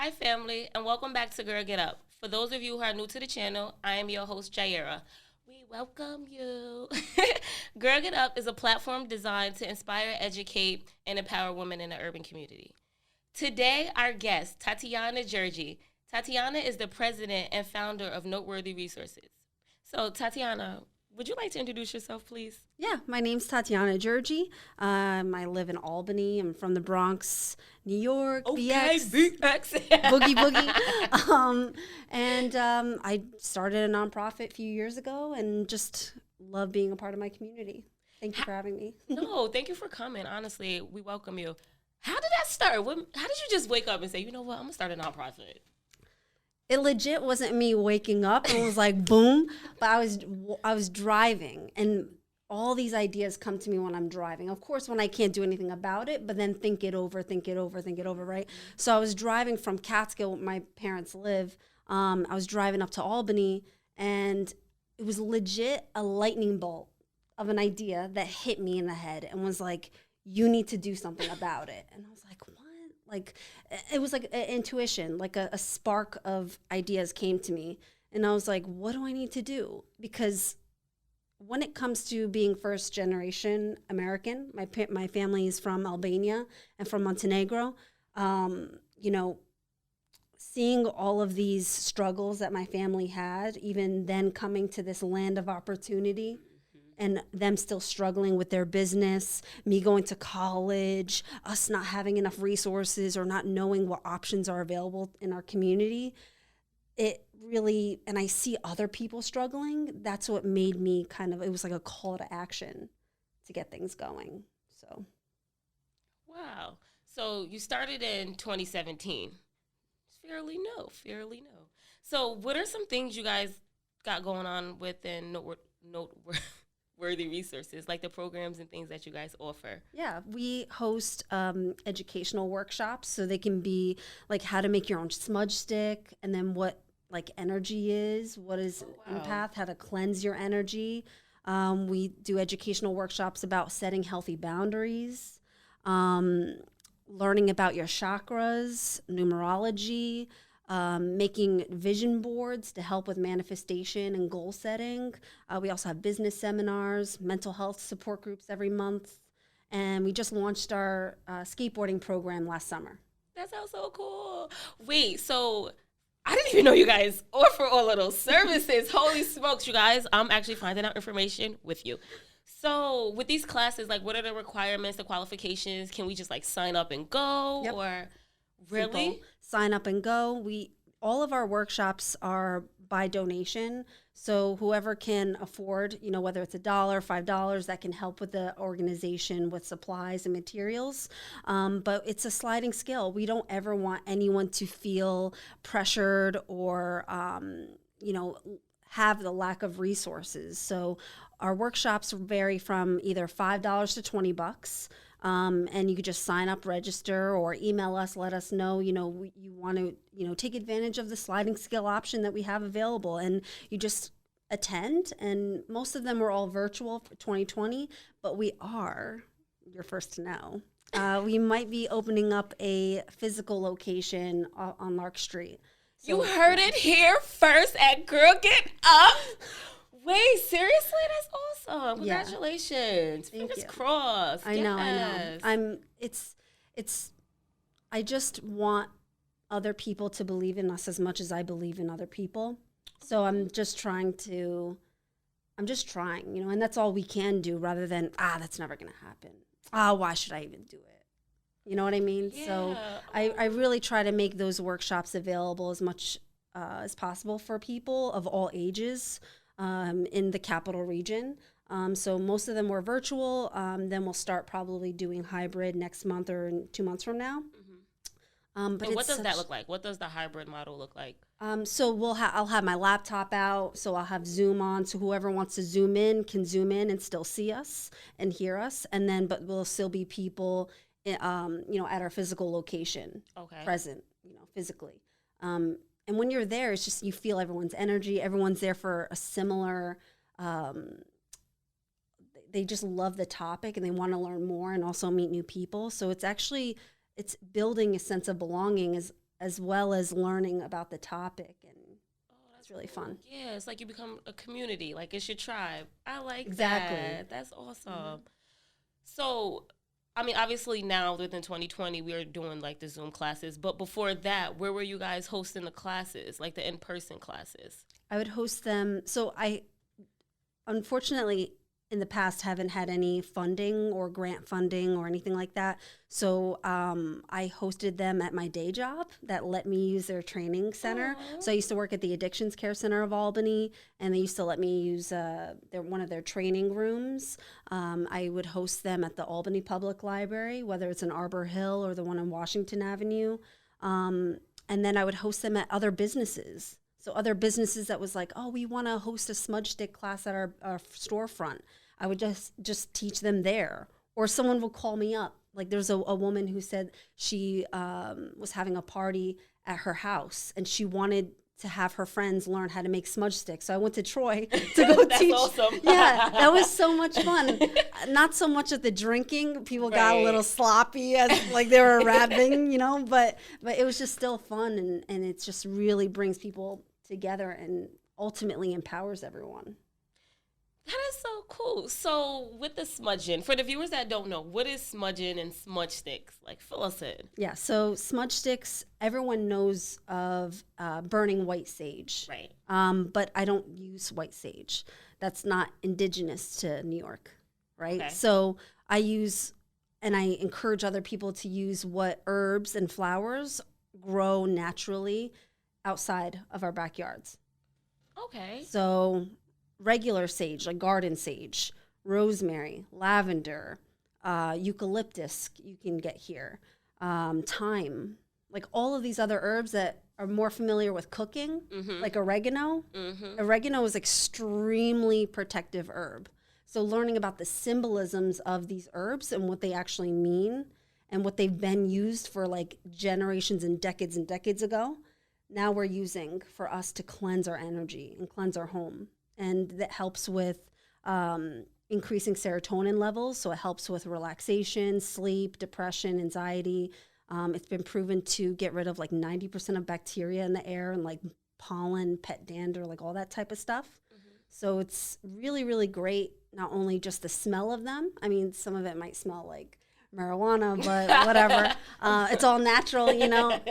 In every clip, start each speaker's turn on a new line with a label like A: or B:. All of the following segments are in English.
A: Hi, family, and welcome back to Girl Get Up. For those of you who are new to the channel, I am your host, Gjergji. We welcome you. Girl Get Up is a platform designed to inspire, educate, and empower women in the urban community. Today, our guest, Tatiana G. Tatiana is the president and founder of Noteworthy Resources. So, Tatiana, would you like to introduce yourself, please?
B: Yeah, my name's Tatiana Gjergji. I live in Albany. I'm from the Bronx, New York, BX, boogie boogie. I started a nonprofit a few years ago and just love being a part of my community. Thank you for having me.
A: No, thank you for coming. Honestly, we welcome you. How did that start? How did you just wake up and say, you know what, I'm going to start a nonprofit?
B: It legit wasn't me waking up and it was like boom, but I was driving and all these ideas come to me when I'm driving. Of course, when I can't do anything about it, but then think it over, right? So I was driving from Catskill, where my parents live. I was driving up to Albany and it was legit a lightning bolt of an idea that hit me in the head and was like, you need to do something about it. And I was like, what? Like, it was like an intuition, like a spark of ideas came to me. And I was like, what do I need to do? Because when it comes to being first generation American, my family is from Albania and from Montenegro. Seeing all of these struggles that my family had, even then coming to this land of opportunity, and them still struggling with their business, me going to college, us not having enough resources or not knowing what options are available in our community, it really, and I see other people struggling, that's what made me it was like a call to action to get things going. So.
A: Wow. So you started in 2017. Fairly new. So what are some things you guys got going on within Worthy Resources, like the programs and things that you guys offer?
B: Yeah, we host educational workshops, so they can be like how to make your own smudge stick, and then what like energy is, what is empath, how to cleanse your energy. We do educational workshops about setting healthy boundaries, learning about your chakras, numerology, making vision boards to help with manifestation and goal setting. We also have business seminars, mental health support groups every month. And we just launched our skateboarding program last summer.
A: That sounds so cool. Wait, so I didn't even know you guys offer all of those services. Holy smokes, you guys. I'm actually finding out information with you. So with these classes, like what are the requirements, the qualifications? Can we just like sign up and go?
B: Yep.
A: Or really?
B: Simple. Sign up and go. All of our workshops are by donation. So whoever can afford, whether it's $1, $5, that can help with the organization with supplies and materials. But it's a sliding scale. We don't ever want anyone to feel pressured or, have the lack of resources. So our workshops vary from either $5 to $20. And you could just sign up, register, or email us, let us know, you want to, take advantage of the sliding scale option that we have available. And you just attend. And most of them were all virtual for 2020, but you're first to know. We might be opening up a physical location on Lark Street.
A: So, you heard it here first at Girl Get Up. Wait, seriously? That's awesome. Congratulations.
B: Yeah.
A: Fingers crossed.
B: I know. I just want other people to believe in us as much as I believe in other people. So I'm just trying, and that's all we can do rather than, that's never going to happen. Why should I even do it? You know what I mean?
A: Yeah.
B: So I really try to make those workshops available as much as possible for people of all ages. In the capital region. So most of them were virtual. Then we'll start probably doing hybrid next month or 2 months from now.
A: Mm-hmm. But what does that look like? What does the hybrid model look like?
B: So I'll have my laptop out. So I'll have Zoom on. So whoever wants to zoom in can zoom in and still see us and hear us. And then, but we'll still be people, at our physical location, present, physically. And when you're there, it's just you feel everyone's energy. Everyone's there for a similar, they just love the topic and they want to learn more and also meet new people. So it's building a sense of belonging as well as learning about the topic. And it's really fun.
A: Yeah, it's like you become a community. Like it's your tribe. I like
B: Exactly.
A: that. That's awesome. So, I mean, obviously now within 2020, we are doing like the Zoom classes. But before that, where were you guys hosting the classes, like the in-person classes?
B: I would host them. So I, unfortunately, in the past haven't had any funding or grant funding or anything like that. So I hosted them at my day job that let me use their training center.
A: Aww.
B: So I used to work at the Addictions Care Center of Albany, and they used to let me use one of their training rooms. I would host them at the Albany Public Library, whether it's in Arbor Hill or the one on Washington Avenue. And then I would host them at other businesses. So other businesses that was like, oh, we want to host a smudge stick class at our storefront. I would just teach them there. Or someone will call me up. Like there's a woman who said she was having a party at her house and she wanted to have her friends learn how to make smudge sticks. So I went to Troy to go
A: That's
B: teach.
A: Awesome.
B: Yeah, that was so much fun. Not so much at the drinking. People got a little sloppy as like they were rapping, but it was just still fun and it just really brings people together and ultimately empowers everyone.
A: That is so cool. So with the smudging, for the viewers that don't know, what is smudging and smudge sticks? Like, fill us in.
B: Yeah, so smudge sticks, everyone knows of burning white sage.
A: Right.
B: But I don't use white sage. That's not indigenous to New York, right?
A: Okay.
B: So I use, and I encourage other people to use what herbs and flowers grow naturally outside of our backyards.
A: Okay.
B: So regular sage, like garden sage, rosemary, lavender, eucalyptus you can get here, thyme, like all of these other herbs that are more familiar with cooking, like oregano. Oregano is extremely protective herb. So learning about the symbolisms of these herbs and what they actually mean and what they've been used for like generations and decades ago, now we're using for us to cleanse our energy and cleanse our home. And that helps with increasing serotonin levels. So it helps with relaxation, sleep, depression, anxiety. It's been proven to get rid of like 90% of bacteria in the air and like pollen, pet dander, like all that type of stuff. So it's really, really great, not only just the smell of them. I mean, some of it might smell like marijuana, but whatever. It's all natural,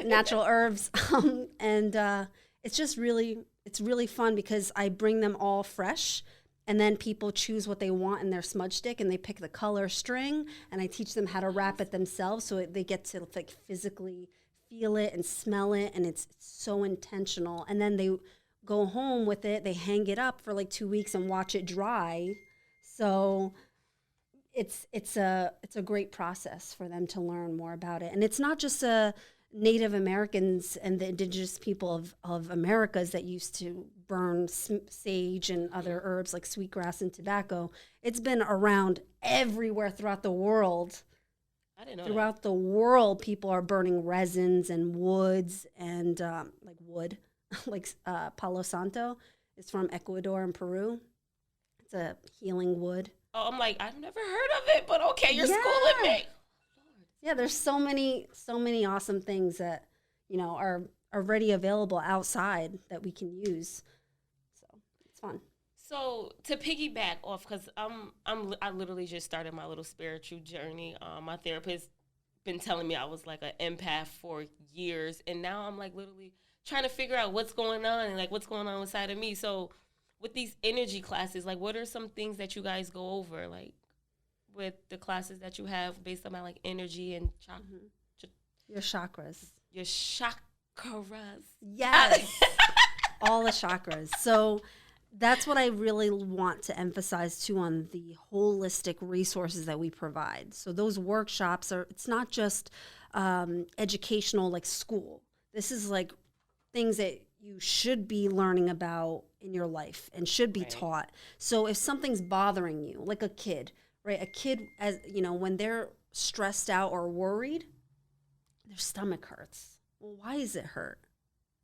B: natural herbs. It's just it's really fun because I bring them all fresh and then people choose what they want in their smudge stick and they pick the color string and I teach them how to wrap it themselves so they get to like physically feel it and smell it and it's so intentional. And then they go home with it, they hang it up for like 2 weeks and watch it dry. So it's a great process for them to learn more about it. And it's not just Native Americans and the indigenous people of Americas that used to burn sage and other herbs like sweetgrass and tobacco. It's been around everywhere throughout the world.
A: I didn't know
B: throughout the world, people are burning resins and woods and like wood, like Palo Santo is from Ecuador and Peru. It's a healing wood.
A: Oh, I'm like, I've never heard of it, but okay, you're schooling me.
B: Yeah, there's so many awesome things that, are already available outside that we can use. So it's fun.
A: So to piggyback off, because I literally just started my little spiritual journey. My therapist been telling me I was like an empath for years, and now I'm like literally trying to figure out what's going on and like what's going on inside of me. So with these energy classes, like what are some things that you guys go over, like with the classes that you have based on my like energy and
B: your chakras?
A: Your chakras.
B: Yes. All the chakras. So that's what I really want to emphasize too on the holistic resources that we provide. So those workshops it's not just educational like school. This is like things that you should be learning about in your life and should be taught. So if something's bothering you, like a kid, right? A kid, as when they're stressed out or worried, their stomach hurts. Well, why does it hurt?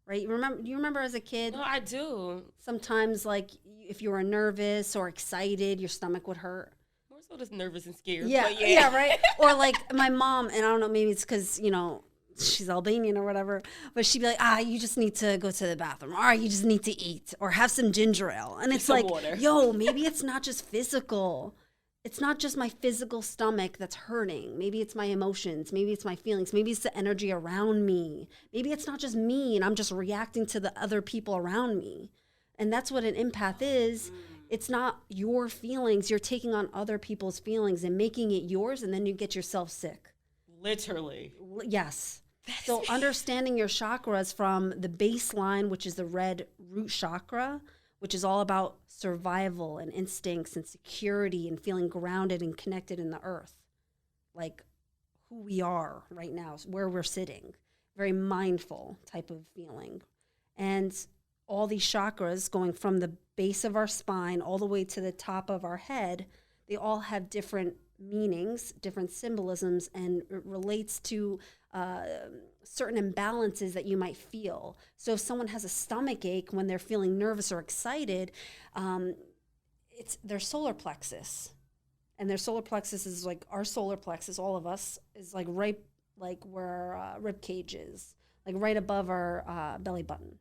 B: Right? Do you remember as a kid?
A: No, I do.
B: Sometimes, like, if you were nervous or excited, your stomach would hurt.
A: More so just nervous and scared.
B: Yeah,
A: but yeah,
B: right? Or like my mom, and I don't know, maybe it's because, she's Albanian or whatever, but she'd be like, you just need to go to the bathroom, or you just need to eat, or have some ginger ale. And it's like,
A: water.
B: yo, maybe it's not just physical. It's not just my physical stomach that's hurting. Maybe it's my emotions. Maybe it's my feelings. Maybe it's the energy around me. Maybe it's not just me and I'm just reacting to the other people around me. And that's what an empath is. It's not your feelings. You're taking on other people's feelings and making it yours, and then you get yourself sick.
A: Literally.
B: Yes. So understanding your chakras from the baseline, which is the red root chakra, which is all about survival and instincts and security and feeling grounded and connected in the earth. Like who we are right now, where we're sitting. Very mindful type of feeling. And all these chakras going from the base of our spine all the way to the top of our head, they all have different meanings, different symbolisms, and it relates to certain imbalances that you might feel. So if someone has a stomach ache when they're feeling nervous or excited, it's their solar plexus. And their solar plexus is like our solar plexus, all of us, is like right like where our rib cage is, like right above our belly button.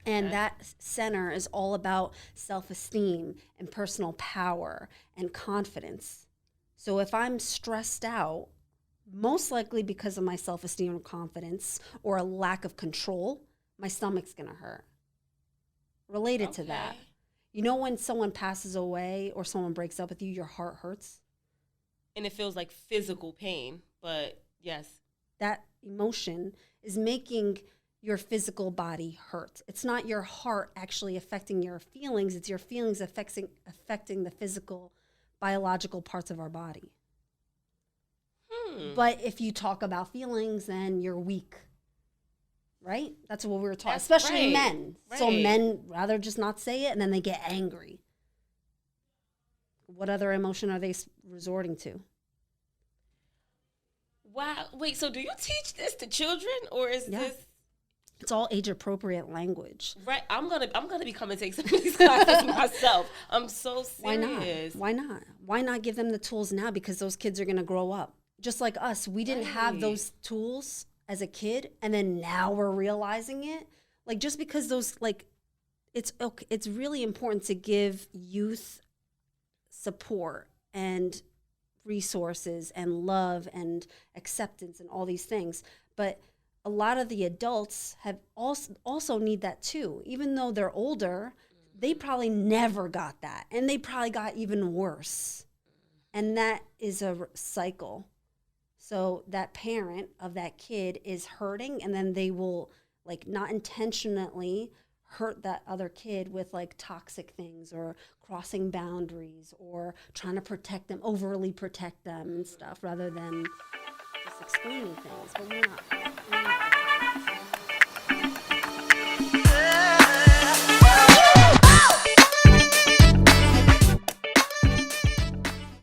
B: And that center is all about self-esteem and personal power and confidence. So if I'm stressed out, most likely because of my self-esteem and confidence or a lack of control, my stomach's going to hurt. Related to that. You know when someone passes away or someone breaks up with you, your heart hurts?
A: And it feels like physical pain, but yes.
B: That emotion is making your physical body hurt. It's not your heart actually affecting your feelings. It's your feelings affecting the physical, biological parts of our body. But if you talk about feelings, then you're weak, right? That's what we were taught, especially men. Right. So men rather just not say it, and then they get angry. What other emotion are they resorting to?
A: Wow. Wait, so do you teach this to children, or is this...
B: It's all age-appropriate language.
A: Right. I'm gonna be coming to take some of these classes myself. I'm so serious.
B: Why not? Why not give them the tools now? Because those kids are gonna grow up. Just like us. We didn't have those tools as a kid, and then now we're realizing it. Like, just because those, like, it's really important to give youth support and resources and love and acceptance and all these things. But a lot of the adults have also need that too. Even though they're older, they probably never got that. And they probably got even worse. And that is a cycle. So that parent of that kid is hurting, and then they will, like, not intentionally hurt that other kid with, like, toxic things or crossing boundaries or trying to protect them, overly protect them and stuff, rather than just explaining things. But we're not.